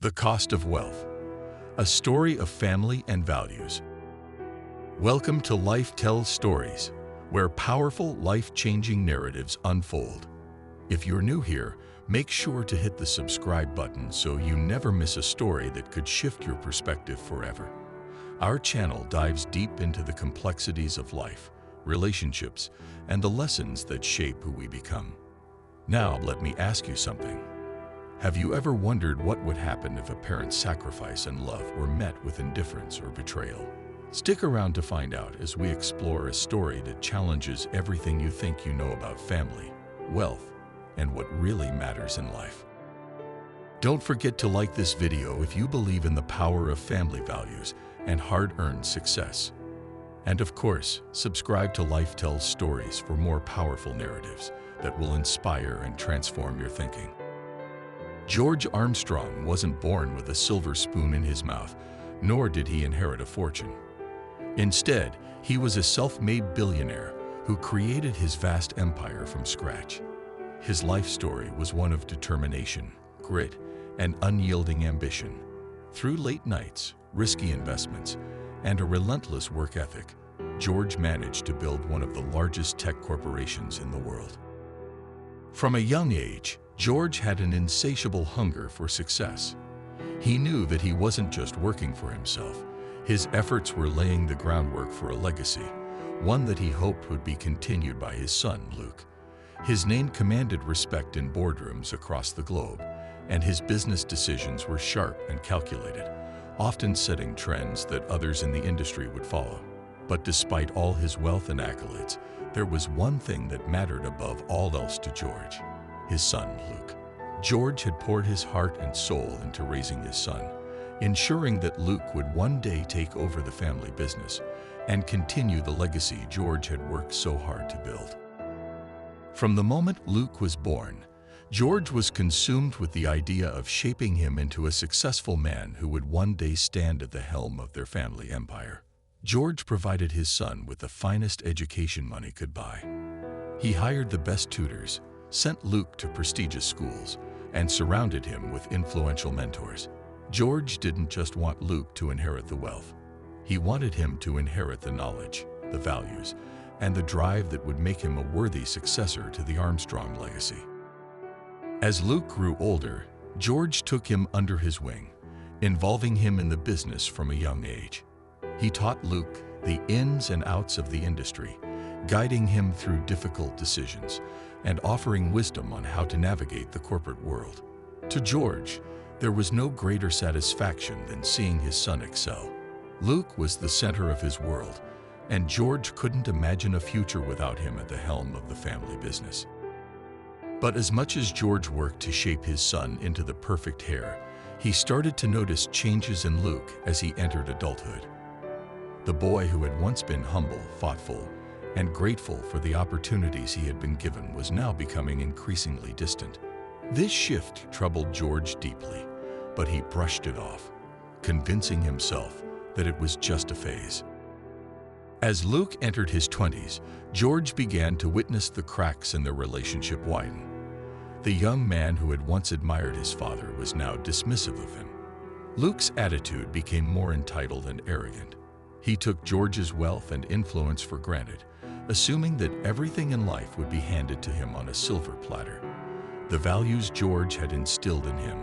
The Cost of Wealth, a story of family and values. Welcome to Life Tells Stories, where powerful, life-changing narratives unfold. If you're new here, make sure to hit the subscribe button so you never miss a story that could shift your perspective forever. Our channel dives deep into the complexities of life, relationships, and the lessons that shape who we become. Now, let me ask you something. Have you ever wondered what would happen if a parent's sacrifice and love were met with indifference or betrayal? Stick around to find out as we explore a story that challenges everything you think you know about family, wealth, and what really matters in life. Don't forget to like this video if you believe in the power of family values and hard-earned success. And of course, subscribe to Life Tells Stories for more powerful narratives that will inspire and transform your thinking. George Armstrong wasn't born with a silver spoon in his mouth, nor did he inherit a fortune. Instead, he was a self-made billionaire who created his vast empire from scratch. His life story was one of determination, grit, and unyielding ambition. Through late nights, risky investments, and a relentless work ethic, George managed to build one of the largest tech corporations in the world. From a young age, George had an insatiable hunger for success. He knew that he wasn't just working for himself. His efforts were laying the groundwork for a legacy, one that he hoped would be continued by his son, Luke. His name commanded respect in boardrooms across the globe, and his business decisions were sharp and calculated, often setting trends that others in the industry would follow. But despite all his wealth and accolades, there was one thing that mattered above all else to George: his son, Luke. George had poured his heart and soul into raising his son, ensuring that Luke would one day take over the family business and continue the legacy George had worked so hard to build. From the moment Luke was born, George was consumed with the idea of shaping him into a successful man who would one day stand at the helm of their family empire. George provided his son with the finest education money could buy. He hired the best tutors, sent Luke to prestigious schools, and surrounded him with influential mentors. George didn't just want Luke to inherit the wealth. He wanted him to inherit the knowledge, the values, and the drive that would make him a worthy successor to the Armstrong legacy. As Luke grew older, George took him under his wing, involving him in the business from a young age. He taught Luke the ins and outs of the industry, guiding him through difficult decisions and offering wisdom on how to navigate the corporate world. To George, there was no greater satisfaction than seeing his son excel. Luke was the center of his world, and George couldn't imagine a future without him at the helm of the family business. But as much as George worked to shape his son into the perfect heir, he started to notice changes in Luke as he entered adulthood. The boy who had once been humble, thoughtful, and grateful for the opportunities he had been given was now becoming increasingly distant. This shift troubled George deeply, but he brushed it off, convincing himself that it was just a phase. As Luke entered his 20s, George began to witness the cracks in their relationship widen. The young man who had once admired his father was now dismissive of him. Luke's attitude became more entitled and arrogant. He took George's wealth and influence for granted, assuming that everything in life would be handed to him on a silver platter. The values George had instilled in him,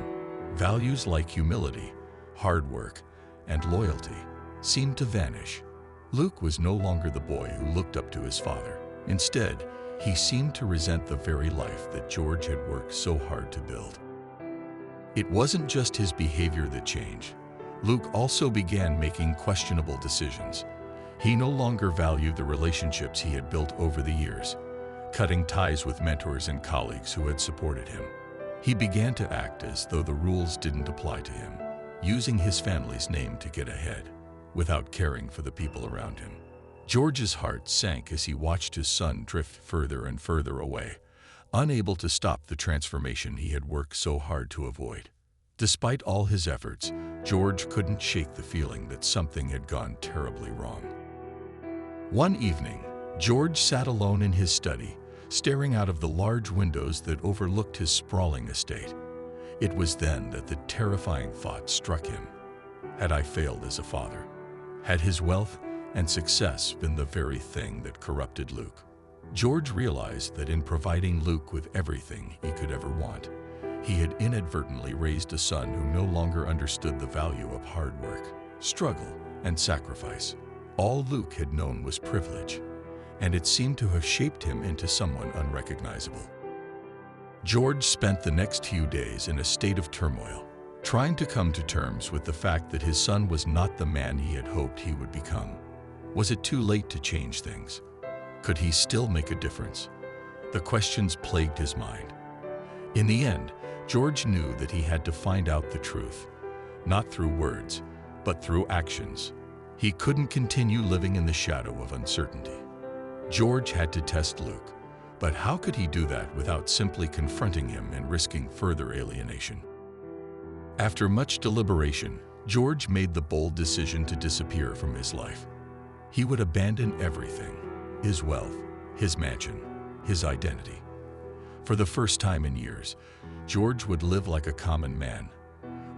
values like humility, hard work, and loyalty, seemed to vanish. Luke was no longer the boy who looked up to his father. Instead, he seemed to resent the very life that George had worked so hard to build. It wasn't just his behavior that changed. Luke also began making questionable decisions. He no longer valued the relationships he had built over the years, cutting ties with mentors and colleagues who had supported him. He began to act as though the rules didn't apply to him, using his family's name to get ahead, without caring for the people around him. George's heart sank as he watched his son drift further and further away, unable to stop the transformation he had worked so hard to avoid. Despite all his efforts, George couldn't shake the feeling that something had gone terribly wrong. One evening, George sat alone in his study, staring out of the large windows that overlooked his sprawling estate. It was then that the terrifying thought struck him. Had I failed as a father? Had his wealth and success been the very thing that corrupted Luke? George realized that in providing Luke with everything he could ever want, he had inadvertently raised a son who no longer understood the value of hard work, struggle, and sacrifice. All Luke had known was privilege, and it seemed to have shaped him into someone unrecognizable. George spent the next few days in a state of turmoil, trying to come to terms with the fact that his son was not the man he had hoped he would become. Was it too late to change things? Could he still make a difference? The questions plagued his mind. In the end, George knew that he had to find out the truth, not through words, but through actions. He couldn't continue living in the shadow of uncertainty. George had to test Luke, but how could he do that without simply confronting him and risking further alienation? After much deliberation, George made the bold decision to disappear from his life. He would abandon everything: his wealth, his mansion, his identity. For the first time in years, George would live like a common man,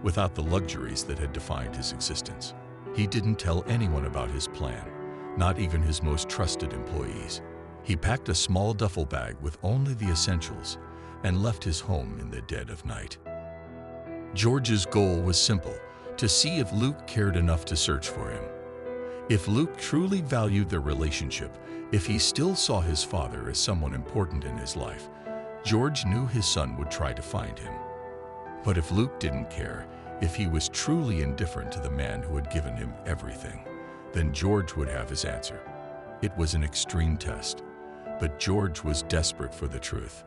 without the luxuries that had defined his existence. He didn't tell anyone about his plan, not even his most trusted employees. He packed a small duffel bag with only the essentials and left his home in the dead of night. George's goal was simple: to see if Luke cared enough to search for him. If Luke truly valued their relationship, if he still saw his father as someone important in his life, George knew his son would try to find him. But if Luke didn't care, if he was truly indifferent to the man who had given him everything, then George would have his answer. It was an extreme test, but George was desperate for the truth.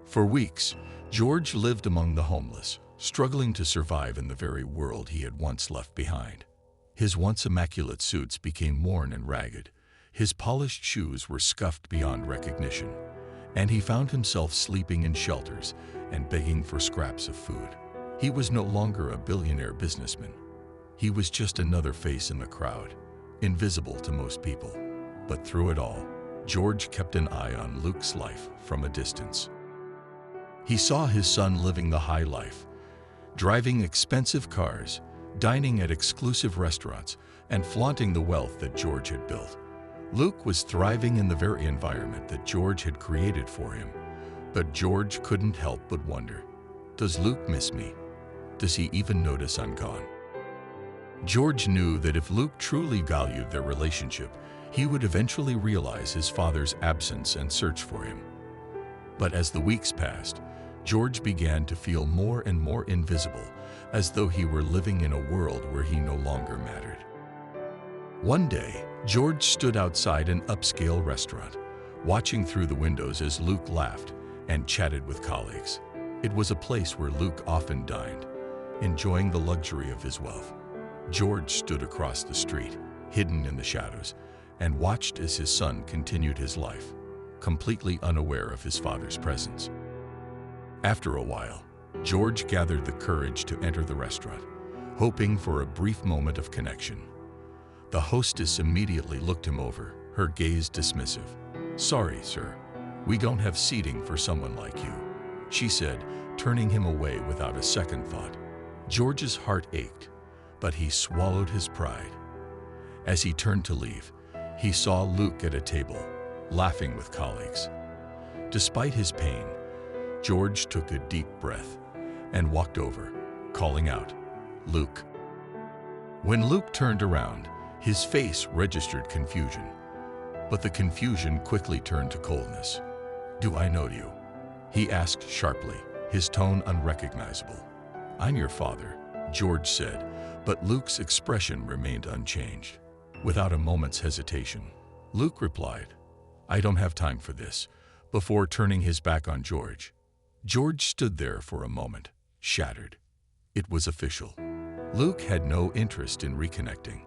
For weeks, George lived among the homeless, struggling to survive in the very world he had once left behind. His once immaculate suits became worn and ragged, his polished shoes were scuffed beyond recognition, and he found himself sleeping in shelters and begging for scraps of food. He was no longer a billionaire businessman. He was just another face in the crowd, invisible to most people. But through it all, George kept an eye on Luke's life from a distance. He saw his son living the high life, driving expensive cars, dining at exclusive restaurants, and flaunting the wealth that George had built. Luke was thriving in the very environment that George had created for him. But George couldn't help but wonder, does Luke miss me? Does he even notice I'm gone? George knew that if Luke truly valued their relationship, he would eventually realize his father's absence and search for him. But as the weeks passed, George began to feel more and more invisible, as though he were living in a world where he no longer mattered. One day, George stood outside an upscale restaurant, watching through the windows as Luke laughed and chatted with colleagues. It was a place where Luke often dined, enjoying the luxury of his wealth. George stood across the street, hidden in the shadows, and watched as his son continued his life, completely unaware of his father's presence. After a while, George gathered the courage to enter the restaurant, hoping for a brief moment of connection. The hostess immediately looked him over, her gaze dismissive. "Sorry, sir, we don't have seating for someone like you," she said, turning him away without a second thought. George's heart ached, but he swallowed his pride. As he turned to leave, he saw Luke at a table, laughing with colleagues. Despite his pain, George took a deep breath and walked over, calling out, "Luke." When Luke turned around, his face registered confusion, but the confusion quickly turned to coldness. "Do I know you?" he asked sharply, his tone unrecognizable. "I'm your father," George said, but Luke's expression remained unchanged. Without a moment's hesitation, Luke replied, "I don't have time for this," before turning his back on George. George stood there for a moment, shattered. It was official. Luke had no interest in reconnecting.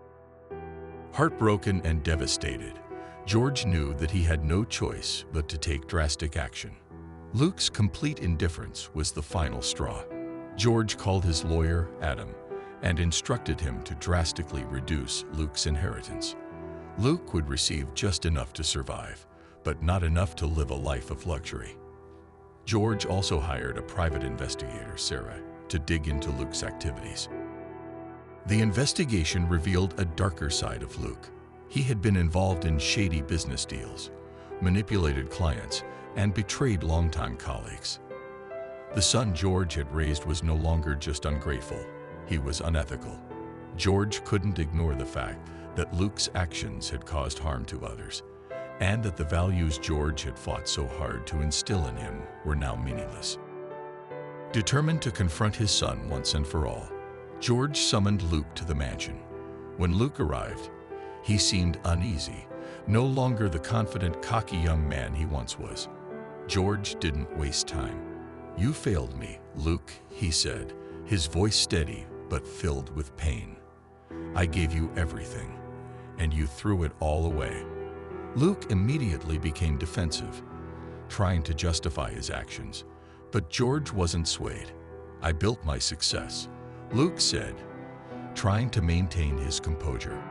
Heartbroken and devastated, George knew that he had no choice but to take drastic action. Luke's complete indifference was the final straw. George called his lawyer, Adam, and instructed him to drastically reduce Luke's inheritance. Luke would receive just enough to survive, but not enough to live a life of luxury. George also hired a private investigator, Sarah, to dig into Luke's activities. The investigation revealed a darker side of Luke. He had been involved in shady business deals, manipulated clients, and betrayed longtime colleagues. The son George had raised was no longer just ungrateful, he was unethical. George couldn't ignore the fact that Luke's actions had caused harm to others, and that the values George had fought so hard to instill in him were now meaningless. Determined to confront his son once and for all, George summoned Luke to the mansion. When Luke arrived, he seemed uneasy, no longer the confident, cocky young man he once was. George didn't waste time. "You failed me, Luke," he said, his voice steady but filled with pain. "I gave you everything, and you threw it all away." Luke immediately became defensive, trying to justify his actions. But George wasn't swayed. "I built my success," Luke said, trying to maintain his composure.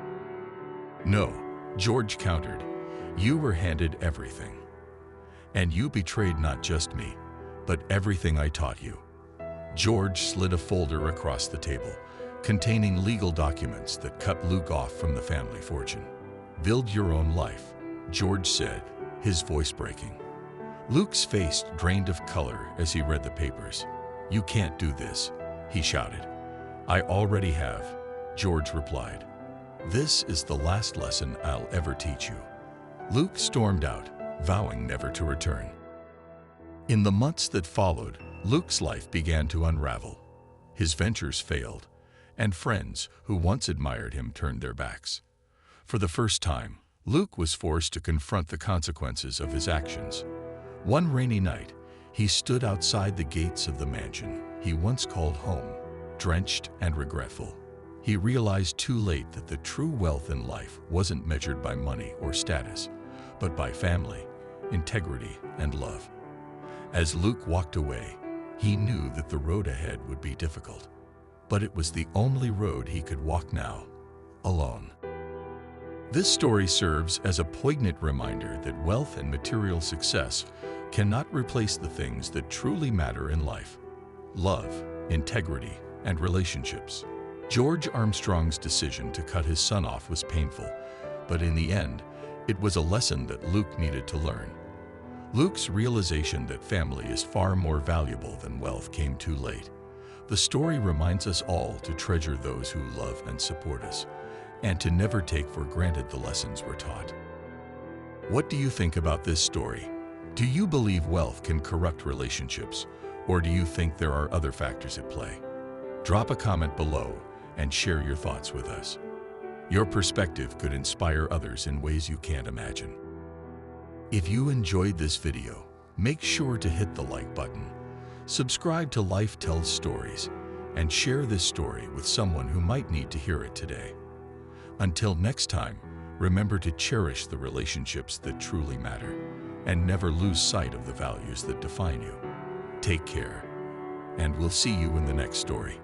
"No," George countered, "you were handed everything. And you betrayed not just me, but everything I taught you." George slid a folder across the table, containing legal documents that cut Luke off from the family fortune. "Build your own life," George said, his voice breaking. Luke's face drained of color as he read the papers. "You can't do this," he shouted. "I already have," George replied. "This is the last lesson I'll ever teach you." Luke stormed out, vowing never to return. In the months that followed, Luke's life began to unravel. His ventures failed, and friends who once admired him turned their backs. For the first time, Luke was forced to confront the consequences of his actions. One rainy night, he stood outside the gates of the mansion he once called home, drenched and regretful. He realized too late that the true wealth in life wasn't measured by money or status, but by family, integrity, and love. As Luke walked away, he knew that the road ahead would be difficult, but it was the only road he could walk now, alone. This story serves as a poignant reminder that wealth and material success cannot replace the things that truly matter in life: love, integrity, and relationships. George Armstrong's decision to cut his son off was painful, but in the end, it was a lesson that Luke needed to learn. Luke's realization that family is far more valuable than wealth came too late. The story reminds us all to treasure those who love and support us, and to never take for granted the lessons we're taught. What do you think about this story? Do you believe wealth can corrupt relationships, or do you think there are other factors at play? Drop a comment below and share your thoughts with us. Your perspective could inspire others in ways you can't imagine. If you enjoyed this video, make sure to hit the like button, subscribe to Life Tells Stories, and share this story with someone who might need to hear it today. Until next time, remember to cherish the relationships that truly matter, and never lose sight of the values that define you. Take care, and we'll see you in the next story.